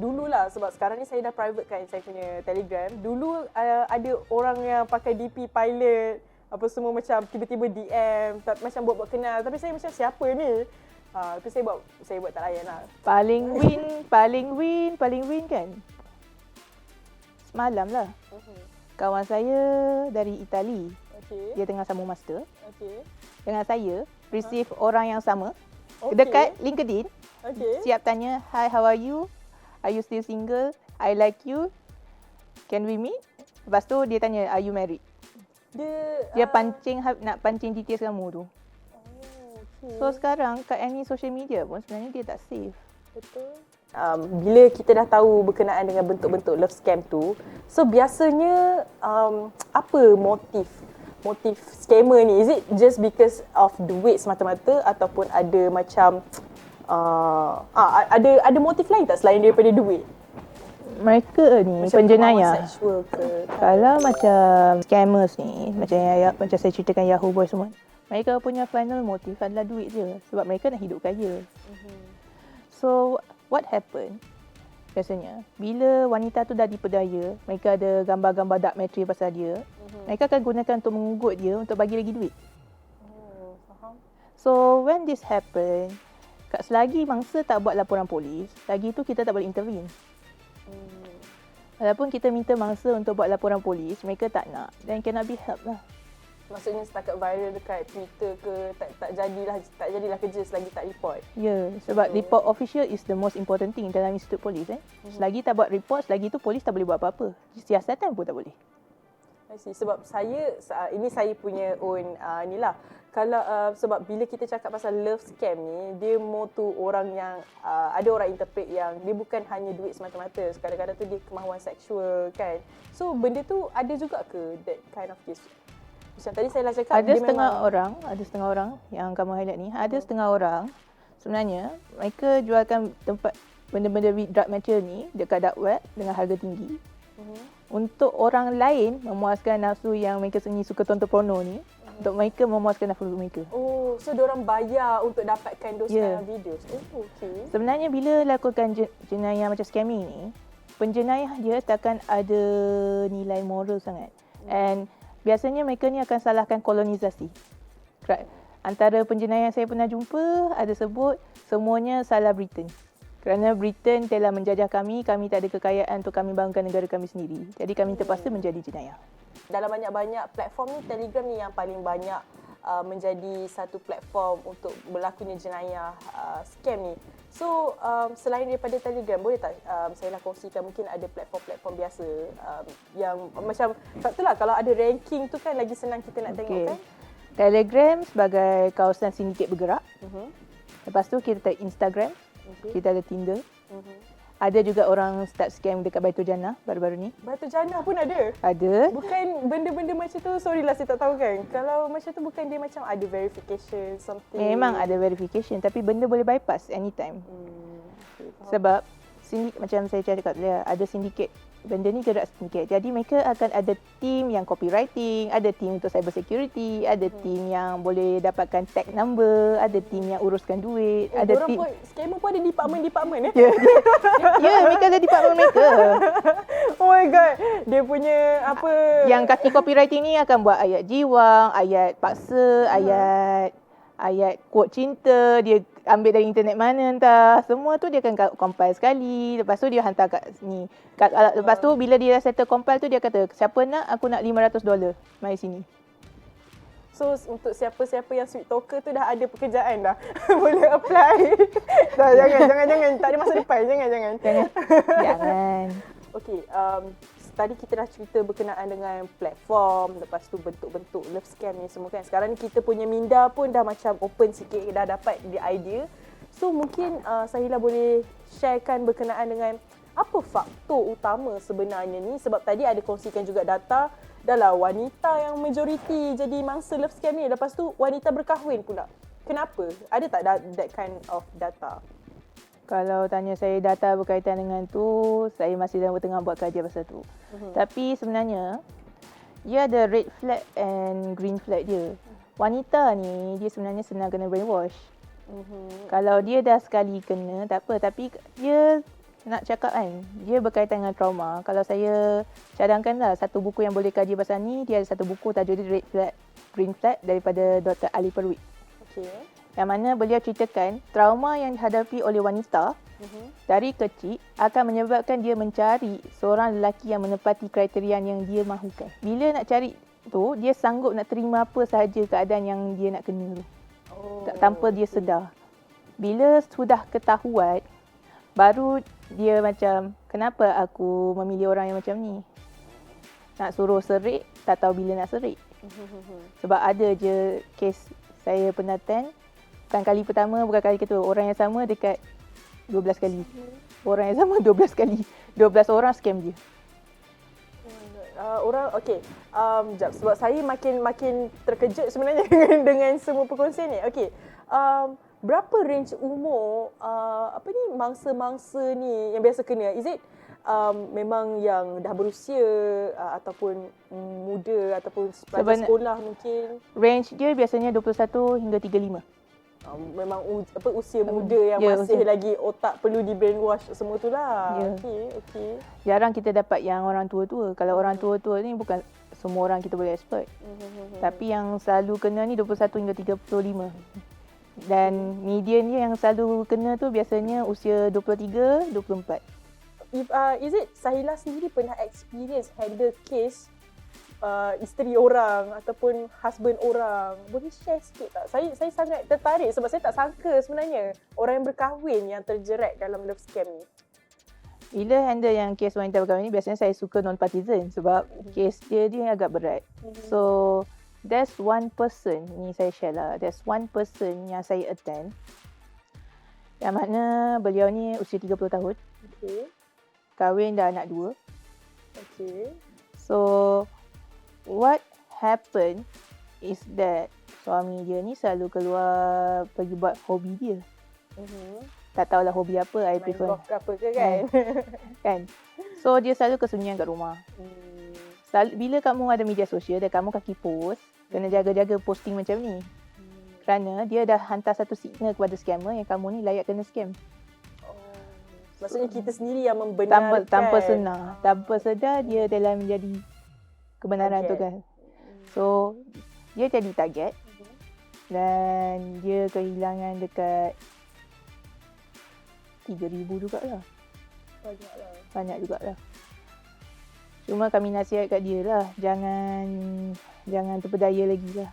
dululah, sebab sekarang ni saya dah private kan saya punya Telegram. Dulu ada orang yang pakai DP pilot, apa semua macam tiba-tiba DM, macam buat kenal. Tapi saya macam siapa ni? Tapi saya buat tak layan lah. Paling win kan? Semalam lah. Kawan saya dari Itali. Dia tengah sambung master. Dengan saya, receive orang yang sama. Dekat LinkedIn. Siap tanya, hi, how are you? Are you still single? I like you. Can we meet? Lepas tu dia tanya, are you married? Dia nak pancing details kamu tu. So sekarang kat any social media pun sebenarnya dia tak safe. Betul. Bila kita dah tahu berkenaan dengan bentuk-bentuk love scam tu, so biasanya apa motif scammer ni? Is it just because of duit semata-mata ataupun ada macam ada motif lain tak selain daripada duit? Mereka ni macam penjenayah. Seksual ke? Kalau macam scammers ni, macam saya ceritakan Yahoo Boy semua, mereka punya final motif adalah duit je. Sebab mereka nak hidup kaya. So what happen? Biasanya bila wanita tu dah diperdaya, mereka ada gambar-gambar dark matter pasal dia, mereka akan gunakan untuk mengugut dia untuk bagi lagi duit. Faham. So when this happen, selagi mangsa tak buat laporan polis, lagi tu kita tak boleh intervene. Walaupun kita minta mangsa untuk buat laporan polis, mereka tak nak, then cannot be helped lah. Maksudnya setakat viral dekat Twitter ke tak jadilah kerja selagi tak report. Ya, sebab report official is the most important thing dalam institut polis. Selagi tak buat report, selagi tu polis tak boleh buat apa-apa. Siasatan pun tak boleh. I see. Sebab ini saya punya own inilah. Kalau sebab bila kita cakap pasal love scam ni, dia more to orang yang ada orang interpret yang dia bukan hanya duit semata-mata. Kadang-kadang tu dia kemahuan seksual kan. So benda tu ada juga ke that kind of case? Macam tadi saya dah cakap Ada setengah orang yang kamu highlight ni, ada setengah orang sebenarnya mereka jualkan tempat benda-benda drug material ni dekat dark web dengan harga tinggi. Untuk orang lain memuaskan nafsu yang mereka sendiri suka tonton porno ni, untuk mereka memuaskan nafsu mereka. Oh, so diorang bayar untuk dapatkan those kind of videos. Oh, okay. Sebenarnya bila lakukan jenayah macam scamming ni, penjenayah dia takkan ada nilai moral sangat. And biasanya mereka ni akan salahkan kolonisasi. Antara penjenayah yang saya pernah jumpa ada sebut semuanya salah Britain. Kerana Britain telah menjajah kami tak ada kekayaan untuk kami bangunkan negara kami sendiri. Jadi kami terpaksa menjadi jenayah. Dalam banyak-banyak platform ni, Telegram ni yang paling banyak menjadi satu platform untuk berlakunya jenayah scam ni. So selain daripada Telegram, boleh tak saya nak kongsikan mungkin ada platform-platform biasa yang macam itulah kalau ada ranking tu kan lagi senang kita nak tengok kan. Telegram sebagai kawasan sindiket bergerak. Lepas tu kita ada Instagram, kita ada Tinder. Ada juga orang start scam dekat Baitul Jannah baru-baru ni. Baitul Jannah pun ada? Ada. Bukan benda-benda macam tu, sorry lah saya tak tahu kan. Kalau macam tu bukan dia macam ada verification something. Memang ada verification tapi benda boleh bypass anytime. Sebab macam saya cakap tadi, ada sindiket. Benda ni gerak sindiket. Jadi mereka akan ada team yang copywriting, ada team untuk cyber security, ada team yang boleh dapatkan tag number, ada team yang uruskan duit, ada team scammer pun ada department Ya, mereka ada department mereka. Oh my god. Dia punya apa yang kaki copywriting ni akan buat ayat jiwang, ayat paksa, ayat quote cinta, dia ambil dari internet mana entah. Semua tu dia akan compile sekali. Lepas tu dia hantar kat sini. Lepas tu bila dia dah settle compile tu dia kata, siapa nak, aku nak $500. Mari sini. So untuk siapa-siapa yang sweet talker tu dah ada pekerjaan dah. Boleh apply. Jangan. Tak ada masa depan. Jangan. Jangan. Okey, tadi kita dah cerita berkenaan dengan platform, lepas tu bentuk-bentuk love scam ni semua kan. Sekarang ni kita punya minda pun dah macam open sikit, dah dapat the idea. So mungkin Sahila boleh sharekan berkenaan dengan apa faktor utama sebenarnya ni, sebab tadi ada kongsikan juga data adalah wanita yang majoriti jadi mangsa love scam ni. Lepas tu wanita berkahwin pula. Kenapa? Ada tak that kind of data? Kalau tanya saya data berkaitan dengan tu, saya masih dalam tengah buat kajian pasal tu. Tapi sebenarnya, dia ada red flag and green flag dia. Wanita ni, dia sebenarnya senang kena brainwash. Kalau dia dah sekali kena, tak apa. Tapi dia nak cakap kan, dia berkaitan dengan trauma. Kalau saya cadangkanlah satu buku yang boleh kaji pasal ni, dia ada satu buku tajuk dia Red Flag, Green Flag daripada Dr. Ali Perwit. Yang mana beliau ceritakan trauma yang dihadapi oleh wanita dari kecil akan menyebabkan dia mencari seorang lelaki yang menepati kriteria yang dia mahukan. Bila nak cari tu, dia sanggup nak terima apa sahaja keadaan yang dia nak kena tu. Tanpa dia sedar. Bila sudah ketahuan, baru dia macam, kenapa aku memilih orang yang macam ni? Nak suruh serik, tak tahu bila nak serik. Sebab ada je kes saya pernah attend, bukan kali pertama, bukan kali kedua. Orang yang sama dekat 12 kali. Orang yang sama 12 kali. 12 orang scam dia. Sekejap, sebab saya makin terkejut sebenarnya dengan semua perkongsian ni. Okey. Berapa range umur mangsa-mangsa ni yang biasa kena? Is it memang yang dah berusia ataupun muda ataupun pelajar sekolah mungkin? Range dia biasanya 21 hingga 35. Memang usia muda yang masih lagi otak perlu di brainwash semua tu lah. Okey. Jarang kita dapat yang orang tua-tua. Kalau orang tua-tua ni bukan semua orang kita boleh expert. Tapi yang selalu kena ni 21 hingga 35. Dan median dia yang selalu kena tu biasanya usia 23, 24. Is it Sahila sendiri pernah experience handle case isteri orang ataupun husband orang? Boleh share sikit tak? Saya sangat tertarik sebab saya tak sangka sebenarnya orang yang berkahwin yang terjerat dalam love scam ni. Bila handle yang kes wanita berkahwin ni, biasanya saya suka non-partisan sebab kes dia agak berat. So, there's one person, ni saya share lah, there's one person yang saya attend yang mana beliau ni usia 30 tahun. Okay. Kahwin dah anak 2. Okay. So, what happened is that suami dia ni selalu keluar pergi buat hobi dia. Tak tahulah hobi apa, I prefer. Main golf ke apa ke kan? Kan? So, dia selalu kesunyian kat rumah. Bila kamu ada media sosial dan kamu kaki post, kena jaga-jaga posting macam ni. Kerana dia dah hantar satu signal kepada scammer yang kamu ni layak kena scam. Maksudnya kita sendiri yang membenarkan. Tanpa sedar dia telah menjadi kebenaran tu kan. So, dia jadi target dan dia kehilangan dekat 3,000 jugalah. Banyak jugalah. Cuma kami nasihat kat dia lah, jangan terpedaya lagi lah.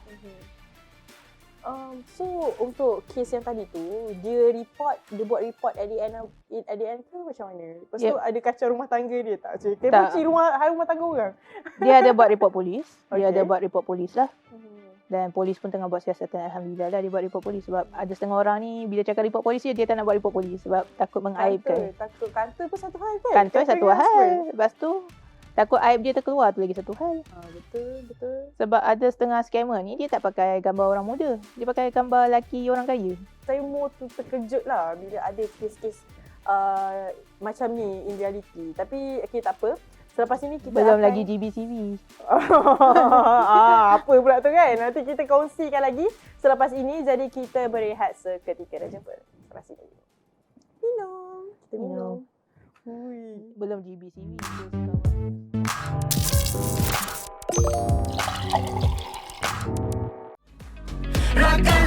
So untuk kes yang tadi tu, dia buat report at the end tu macam mana? Lepas tu ada kacau rumah tangga dia tak? Dia benci rumah tangga orang. Dia ada buat report polis. Dia ada buat report polis lah. Dan polis pun tengah buat siasatan, alhamdulillah lah dia buat report polis. Sebab ada setengah orang ni bila cakap report polis dia tak nak buat report polis sebab takut mengaibkan. Takut kantor pun satu hal kan? Kantor satu hal. Lepas tu takut aib dia terkeluar tu lagi satu hal. Betul. Sebab ada setengah scammer ni dia tak pakai gambar orang muda. Dia pakai gambar lelaki orang kaya. Saya more terkejut lah bila ada kes-kes macam ni in reality. Tapi tak apa. Selepas ini kita belum lagi GBCV. Apa pula tu kan? Nanti kita kongsikan lagi selepas ini. Jadi kita berehat seketika dah jumpa selepas ini. Minum. Belum GBCV. Rakan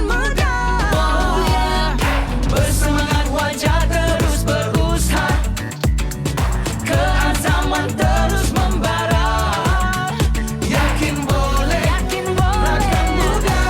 muda, oh yeah. Bersemangat wajah terus berusaha, keazaman terus membara. Yakin boleh, rakan muda.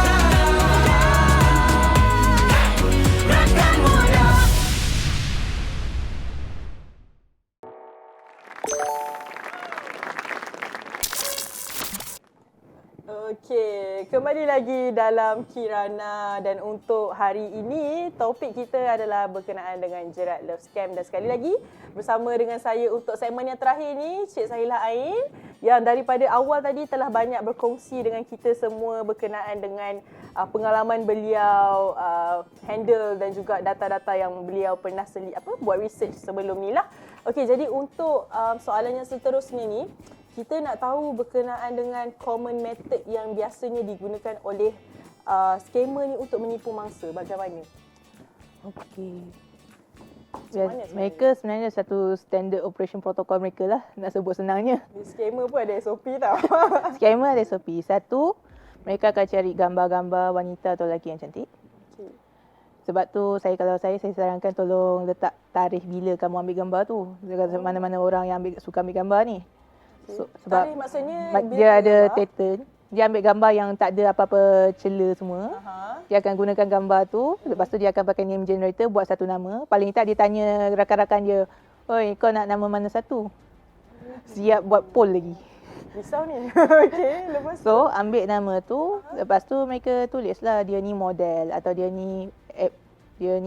Okey, kembali lagi dalam Kirana dan untuk hari ini topik kita adalah berkenaan dengan jerat love scam dan sekali lagi bersama dengan saya untuk segmen yang terakhir ni Cik Sahila Ain yang daripada awal tadi telah banyak berkongsi dengan kita semua berkenaan dengan pengalaman beliau, handle dan juga data-data yang beliau pernah buat research sebelum ni lah. Okey, jadi untuk soalan yang seterusnya ni kita nak tahu berkenaan dengan common method yang biasanya digunakan oleh scammer ni untuk menipu mangsa. Bagaimana? Okey. Mereka sebenarnya satu standard operation protocol mereka lah, nak sebut senangnya. Scammer pun ada SOP tau. Scammer ada SOP. Satu, mereka akan cari gambar-gambar wanita atau lelaki yang cantik. Okay. Sebab tu kalau saya sarankan tolong letak tarikh bila kamu ambil gambar tu. Mana-mana orang yang suka ambil gambar ni. So, sebab tarikh maksudnya dia ada pattern. Dia ambil gambar yang tak ada apa-apa celah semua. Dia akan gunakan gambar tu. Lepas tu dia akan pakai name generator buat satu nama. Paling tak dia tanya rakan-rakan dia, "Oi, kau nak nama mana satu?" Siap buat poll lagi. Risau ni. Okey, lepas tu. So, ambil nama tu. Lepas tu mereka tulislah dia ni model atau dia ni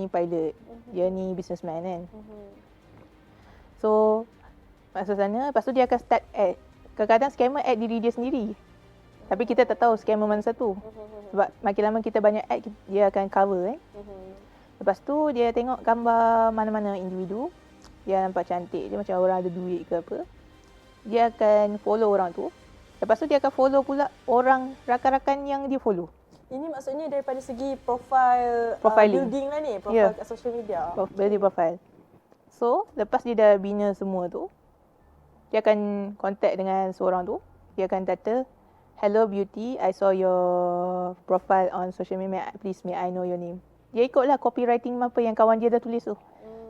pilot. Dia ni businessman kan. So, masuk sana, lepas tu dia akan start ad. Kadang-kadang scammer ad diri dia sendiri. Tapi kita tak tahu scammer mana satu. Sebab makin lama kita banyak ad, dia akan cover Lepas tu dia tengok gambar mana-mana individu. Dia nampak cantik, dia macam orang ada duit ke apa. Dia akan follow orang tu. Lepas tu dia akan follow pula orang rakan-rakan yang dia follow. Ini maksudnya daripada segi profile Profiling. building lah ni, profile Ya. kat social media. Building profile. So, lepas dia dah bina semua tu, dia akan contact dengan seorang tu. Dia akan kata, "Hello Beauty, I saw your profile on social media. Please may I know your name." Dia ikutlah copywriting apa yang kawan dia dah tulis tu.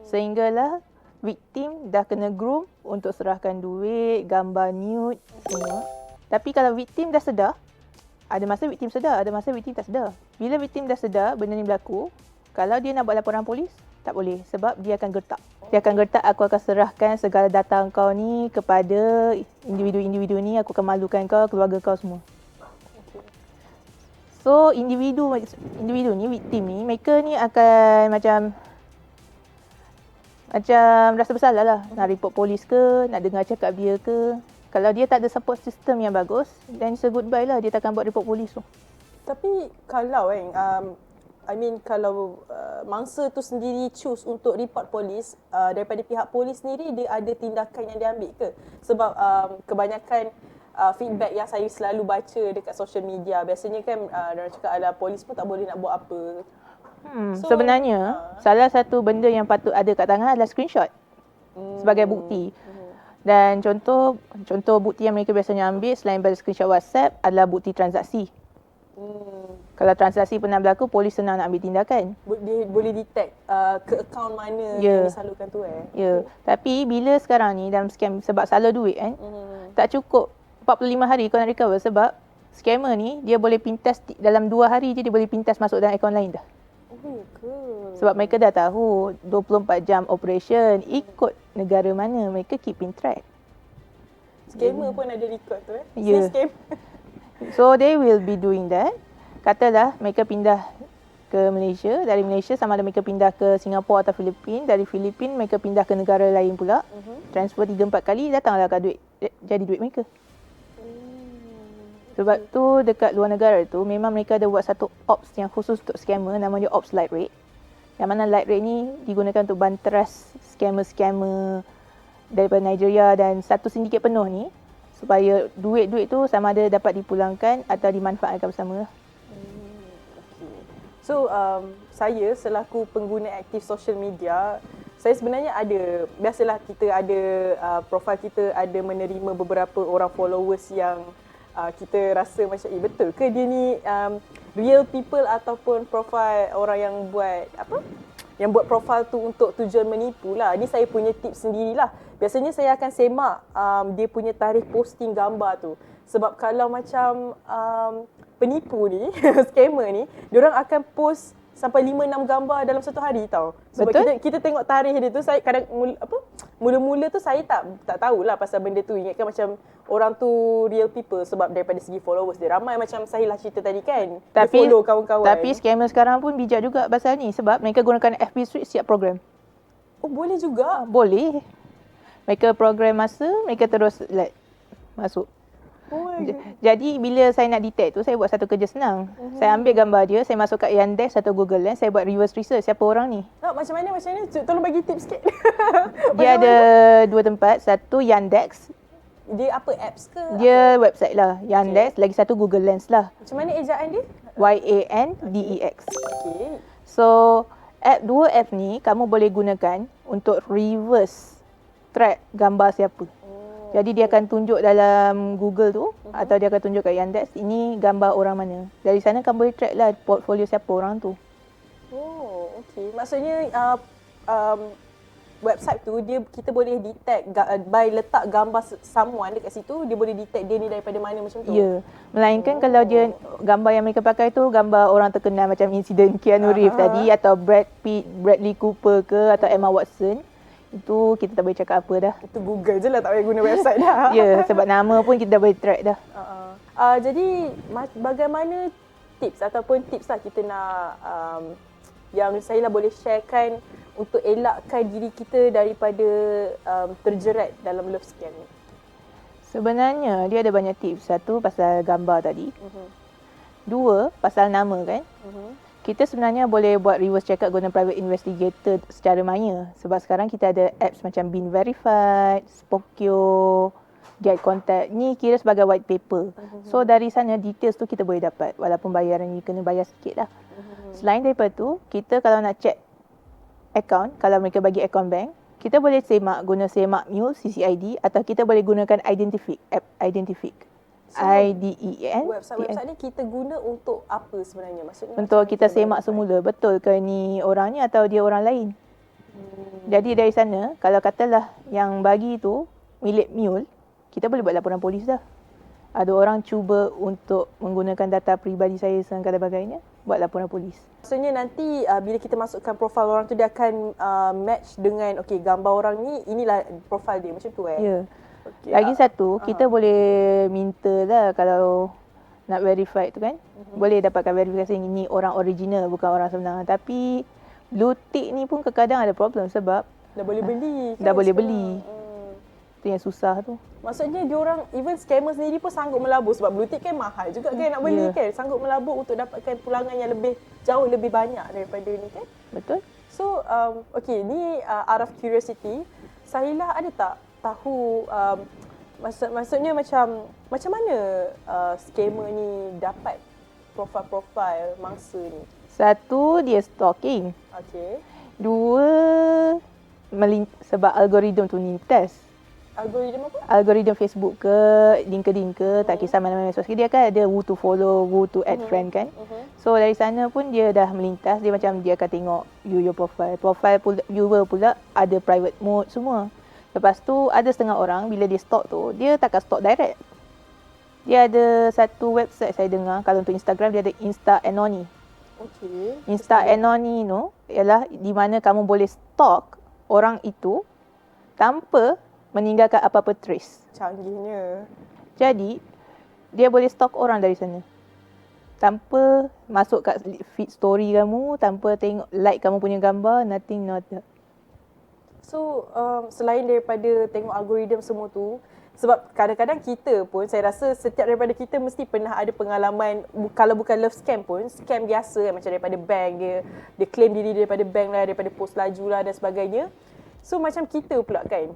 Sehinggalah victim dah kena groom untuk serahkan duit, gambar nude, semua. Tapi kalau victim dah sedar, ada masa victim sedar, ada masa victim tak sedar. Bila victim dah sedar benda ni berlaku, kalau dia nak buat laporan polis, tak boleh sebab dia akan gertak. Dia akan gertak, "Aku akan serahkan segala data kau ni kepada individu-individu ni, aku akan malukan kau, keluarga kau semua." So, individu ni, victim ni, mereka ni akan macam rasa bersalah lah. Nak report polis ke, nak dengar cakap dia ke. Kalau dia tak ada support system yang bagus, then it's a goodbye lah. Dia takkan buat report polis tu. Tapi kalau kalau mangsa tu sendiri choose untuk report polis, daripada pihak polis sendiri dia ada tindakan yang dia ambil ke? Sebab kebanyakan feedback yang saya selalu baca dekat social media, biasanya kan orang cakap adalah polis pun tak boleh nak buat apa. Sebenarnya, salah satu benda yang patut ada kat tangan adalah screenshot sebagai bukti. Dan contoh bukti yang mereka biasanya ambil selain daripada screenshot WhatsApp adalah bukti transaksi. Kalau transaksi pernah berlaku, polis senang nak ambil tindakan. Dia boleh detect ke akaun mana Ya. yang disalurkan tu Ya, tapi bila sekarang ni dalam scam sebab salah duit kan, tak cukup 45 hari kau nak recover sebab scammer ni dia boleh pintas dalam 2 hari je dia boleh pintas masuk dalam akaun lain dah. Oh, ke? Sebab mereka dah tahu 24 jam operation, ikut negara mana, mereka keeping track. Scammer pun ada record tu Ya. Scam. So they will be doing that. Katalah mereka pindah ke Malaysia, dari Malaysia sama ada mereka pindah ke Singapura atau Filipin, dari Filipin mereka pindah ke negara lain pula. Transfer 3-4 kali, datanglah duit, jadi duit mereka. Sebab tu dekat luar negara tu memang mereka ada buat satu ops yang khusus untuk scammer, nama dia Ops Light Rate. Yang mana Light Rate ni digunakan untuk banteras scammer-scammer daripada Nigeria dan satu sindiket penuh ni supaya duit-duit tu sama ada dapat dipulangkan atau dimanfaatkan bersama. So saya selaku pengguna aktif social media, saya sebenarnya ada, biasalah kita ada profil kita ada menerima beberapa orang followers yang kita rasa macam betul ke dia ni real people ataupun profil orang yang buat profil tu untuk tujuan menipu lah. Ni saya punya tips sendirilah. Biasanya saya akan semak dia punya tarikh posting gambar tu. Sebab kalau macam penipu ni, scammer ni, diorang akan post sampai 5-6 gambar dalam satu hari tau. Sebab kita tengok tarikh dia tu, saya kadang mula-mula tu saya tak tahulah pasal benda tu. Ingatkan macam orang tu real people sebab daripada segi followers dia ramai macam Sahilah cerita tadi kan. Dia follow kawan-kawan. Tapi scammer sekarang pun bijak juga pasal ni sebab mereka gunakan FB Suite siap program. Oh, boleh juga? Boleh. Mereka program masa, mereka terus masuk. Jadi bila saya nak detect tu, saya buat satu kerja senang. Saya ambil gambar dia, saya masuk kat Yandex atau Google Lens, saya buat reverse research siapa orang ni. Macam mana? Tolong bagi tips sikit. Dia ada 2 tempat, satu Yandex. Dia apa, apps ke? Dia website lah, Yandex, lagi satu Google Lens lah. Macam mana ejaan dia? YANDEX. Okay. So, dua app ni kamu boleh gunakan untuk reverse track gambar siapa. Jadi dia akan tunjuk dalam Google tu atau dia akan tunjuk kat Yandex ini gambar orang mana. Dari sana kamu boleh track lah portfolio siapa orang tu. Oh, okey. Maksudnya website tu kita boleh detect by letak gambar someone dekat situ, dia boleh detect dia ni daripada mana macam tu. Ya. Melainkan kalau dia gambar yang mereka pakai tu gambar orang terkenal macam insiden Keanu Reeves tadi atau Brad Pitt, Bradley Cooper ke atau Emma Watson, itu kita tak boleh cakap apa dah. Itu Google je lah, tak payah guna website dah. Ya, sebab nama pun kita dah boleh track dah. Jadi bagaimana tips ataupun tips lah kita nak yang Sahilah boleh sharekan untuk elakkan diri kita daripada terjerat dalam love scam ni? Sebenarnya dia ada banyak tips. Satu pasal gambar tadi. Dua pasal nama kan. Kita sebenarnya boleh buat reverse check-up guna private investigator secara maya. Sebab sekarang kita ada apps macam Bin Verified, Spokeo, get contact. Ni kira sebagai white paper. So dari sana details tu kita boleh dapat walaupun bayaran ni kena bayar sikit lah. Selain daripada tu, kita kalau nak check account, kalau mereka bagi account bank, kita boleh semak guna semak mule CCID atau kita boleh gunakan Identific, app Identific. IDEN. Website ni kita guna untuk apa sebenarnya? Maksudnya Untuk kita semak semula, betul ke ni orang ni atau dia orang lain. Jadi dari sana, kalau katalah yang bagi tu milik mule, kita boleh buat laporan polis dah. Ada orang cuba untuk menggunakan data peribadi saya dan sebagainya, buat laporan polis. Maksudnya nanti bila kita masukkan profil orang tu, dia akan match dengan okey, gambar orang ni, inilah profil dia, macam tu Ya. Okay, Lagi satu, kita boleh minta lah kalau nak verify tu kan. Boleh dapatkan verifikasi ini orang original, bukan orang sebenar. Tapi blue tick ni pun kadang ada problem sebab dah boleh beli. dah boleh beli. Itu yang susah tu. Maksudnya diorang, even scammer sendiri pun sanggup melabur sebab blue tick kan mahal juga kan nak beli kan. Sanggup melabur untuk dapatkan pulangan yang jauh lebih banyak daripada ni kan. Betul. So, okay, ni out of curiosity, Sahila ada tak tahu maksudnya macam mana scammer ni dapat profil-profil mangsa ni? Satu, dia stalking. Okay. Dua, sebab algoritma tu lintas. Algoritma apa? Algoritma Facebook ke, LinkedIn ke, tak kisah mana-mana sosial, dia kan ada who to follow, who to add friend kan. So dari sana pun dia dah melintas, dia macam dia akan tengok your profile. Profile viewer pula ada private mode semua. Lepas tu ada setengah orang bila dia stalk tu, dia takkan stalk direct. Dia ada satu website saya dengar, kalau untuk Instagram dia ada Insta Anony. Okay. Insta Anony tu ialah di mana kamu boleh stalk orang itu tanpa meninggalkan apa-apa trace. Canggihnya. Jadi, dia boleh stalk orang dari sana. Tanpa masuk kat feed story kamu, tanpa tengok like kamu punya gambar, nothing not that. So, selain daripada tengok algoritma semua tu, sebab kadang-kadang kita pun, saya rasa setiap daripada kita mesti pernah ada pengalaman, kalau bukan love scam pun, scam biasa kan, macam daripada bank, dia claim diri daripada bank lah, daripada pos laju lah dan sebagainya. So macam kita pula kan,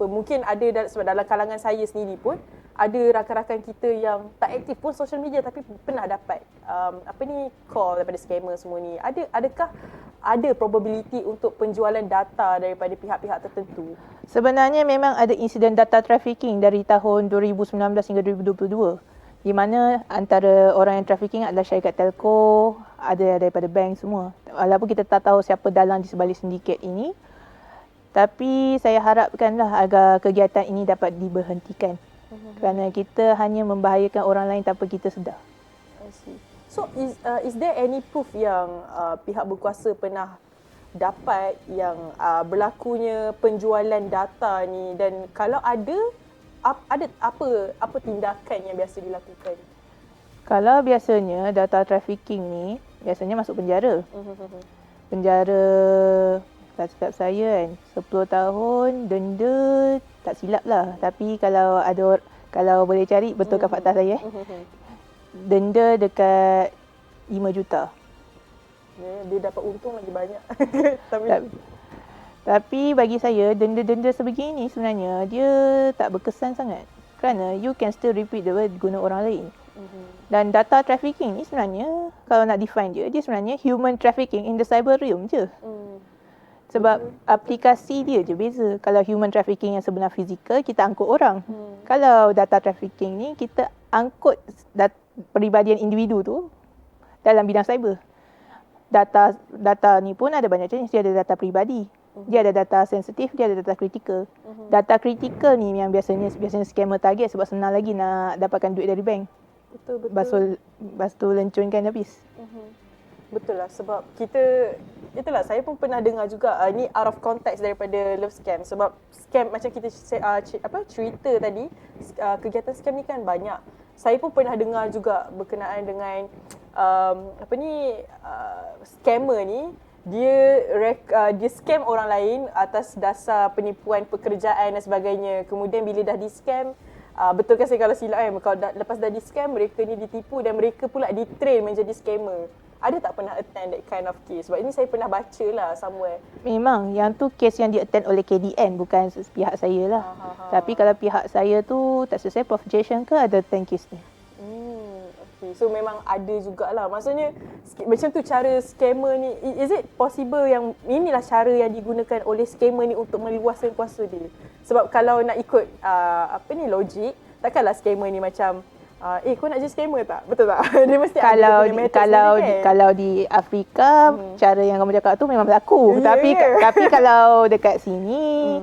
mungkin ada sebab dalam kalangan saya sendiri pun ada rakan-rakan kita yang tak aktif pun social media tapi pernah dapat call daripada scammer semua ni. Adakah ada probability untuk penjualan data daripada pihak-pihak tertentu? Sebenarnya memang ada insiden data trafficking dari tahun 2019 hingga 2022. Di mana antara orang yang trafficking adalah syarikat telco, ada daripada bank semua. Walaupun kita tak tahu siapa dalang di sebalik sindiket ini, tapi saya harapkanlah agar kegiatan ini dapat diberhentikan. Kerana kita hanya membahayakan orang lain tanpa kita sedar. I see. So is there any proof yang pihak berkuasa pernah dapat yang berlakunya penjualan data ni, dan kalau ada apa tindakan yang biasa dilakukan? Kalau biasanya data trafficking ni biasanya masuk penjara. Penjara, tak silap saya kan, 10 tahun, denda, tak silap lah. Tapi kalau boleh cari, betulkan fakta saya. Denda dekat 5 juta. Dia dapat untung lagi banyak. Tapi bagi saya, denda-denda sebegini sebenarnya dia tak berkesan sangat. Kerana you can still repeat the word guna orang lain. Dan data trafficking ni sebenarnya, kalau nak define dia sebenarnya human trafficking in the cyber realm je. Sebab aplikasi dia je beza. Kalau human trafficking yang sebenar fizikal, kita angkut orang. Kalau data trafficking ni, kita angkut peribadian individu tu dalam bidang cyber. Data ni pun ada banyak jenis. Dia ada data peribadi. Dia ada data sensitif, dia ada data kritikal. Data kritikal ni yang biasanya scammer target sebab senang lagi nak dapatkan duit dari bank. Betul. Lepas tu lencunkan habis. Betul lah, sebab itulah saya pun pernah dengar juga ni out of context daripada love scam. Sebab scam macam kita cerita tadi, kegiatan scam ni kan banyak. Saya pun pernah dengar juga berkenaan dengan scammer ni, dia scam orang lain atas dasar penipuan pekerjaan dan sebagainya. Kemudian bila dah di scam, betul kan saya kalau silap kan, lepas dah di scam, mereka ni ditipu dan mereka pula di-train menjadi scammer. Ada tak pernah attend that kind of case? Sebab ini saya pernah baca lah somewhere. Memang yang tu kes yang di-attend oleh KDN, bukan pihak saya lah. Tapi kalau pihak saya tu tak selesai Prof Jason ke ada attend kes ni. Okay. So memang ada jugalah. Maksudnya macam tu cara scammer ni, is it possible yang inilah cara yang digunakan oleh scammer ni untuk meluaskan kuasa dia? Sebab kalau nak ikut logik, takkanlah scammer ni macam kau nak jadi scammer tak? Betul tak? Dia mesti ada dia punya method sendiri kan? Kalau di Afrika cara yang kamu cakap tu memang berlaku. Tapi kalau dekat sini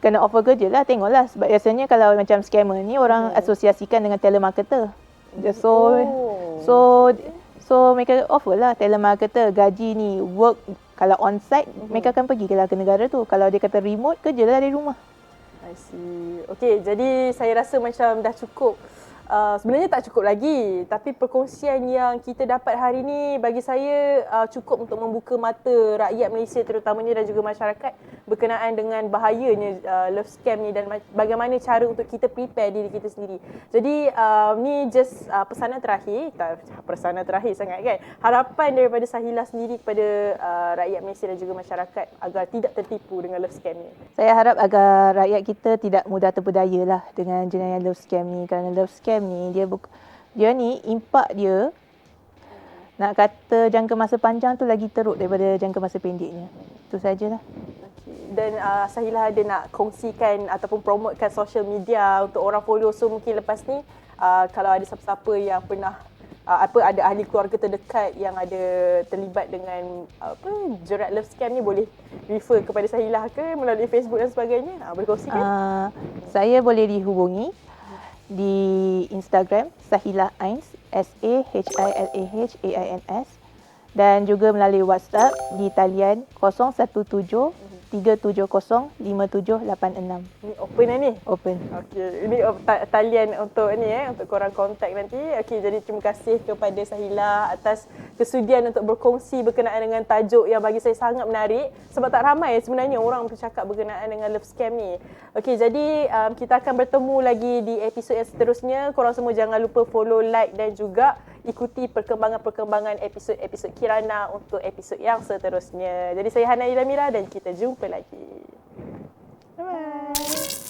kena offer kerja lah, tengoklah. Sebab biasanya kalau macam scammer ni orang asosiasikan dengan telemarketer. So mereka offer lah telemarketer gaji ni, work kalau on site mereka akan pergi ke negara tu. Kalau dia kata remote, kerja lah dari rumah. I see. Okay, jadi saya rasa macam dah cukup. Sebenarnya tak cukup lagi, tapi perkongsian yang kita dapat hari ni bagi saya cukup untuk membuka mata rakyat Malaysia terutamanya dan juga masyarakat berkenaan dengan bahayanya love scam ni dan bagaimana cara untuk kita prepare diri kita sendiri. Jadi ni just pesanan terakhir sangat kan. Harapan daripada Sahila sendiri kepada rakyat Malaysia dan juga masyarakat agar tidak tertipu dengan love scam ni. Saya harap agar rakyat kita tidak mudah terpedaya lah dengan jenayah love scam ni. Kerana love scam ni dia ni impak dia nak kata jangka masa panjang tu lagi teruk daripada jangka masa pendeknya. Itu sajalah. Dan Sahila ada nak kongsikan ataupun promotekan social media untuk orang follow. So mungkin lepas ni kalau ada siapa-siapa yang pernah ada ahli keluarga terdekat yang ada terlibat dengan jerat love scam ni, boleh refer kepada Sahila ke melalui Facebook dan sebagainya. Boleh kongsikan? Saya boleh dihubungi di Instagram Sahila Ains, SAHILAHAINS, dan juga melalui WhatsApp di talian 017-370-5786. Ni open lah ni? Open. Okey, ini talian untuk ni untuk korang kontak nanti. Okey, jadi terima kasih kepada Sahila atas kesudian untuk berkongsi berkenaan dengan tajuk yang bagi saya sangat menarik sebab tak ramai sebenarnya orang bercakap berkenaan dengan love scam ni. Okey, jadi kita akan bertemu lagi di episod yang seterusnya. Korang semua jangan lupa follow, like dan juga ikuti perkembangan-perkembangan episod-episod Kirana untuk episod yang seterusnya. Jadi saya Hana Ilamira dan kita jumpa lagi. Bye-bye.